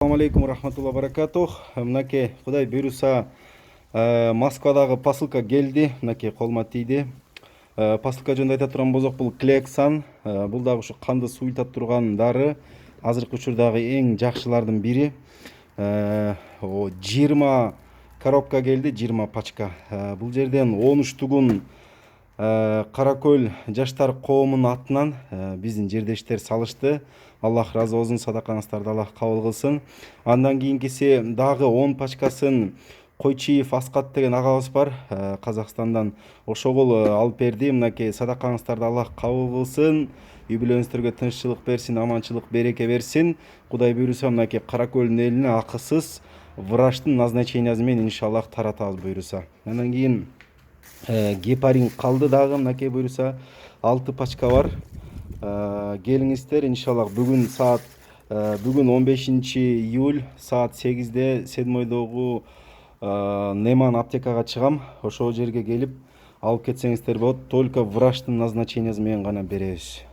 Ассаламу алейкум рахматулла баракатух. Мынакей Кудай буйруса Москвадагы посылка келди. Мынакей колума тийди. Посылка жөнүндө айта турган болсок, бул Клеоксан. Бул дагы ушу канды суйта турган дары. Азыркы учурдагы эң жакшылардын бири. 20 коробка келди, 20 пачка. Бул жерден 13 тугун Каракөл жаштар коомунун атынан биздин жердештер салышты. Аллах разы болсун, садакаңыздарды Аллах кабыл кылсын. Андан кийинкиси дагы 10 пачкасын Койчиев Аскат деген агабыз бар, Казакстандан. Ошогул алып берди. Мынакей садакаңыздарды Аллах кабыл кылсын. Үй бүлөңүздөргө тынччылык берсин, аманчылык, береке берсин. Кудай буйруса мынакей Каракөлдүн элине акысыз врачтын назначениясы менен иншаллах таратабыз буйруса. Андан кийин гепарин калды дагы, мынакей буйруса 6 пачка бар. Келиңиздер иншаллах. Бүгүн 15 июль саат 8-де Седмойдогу Неман аптекага чыгам. Ошол жерге келип алып кетсеңиздер болот. Только врачтын назначениясы менен гана беребиз.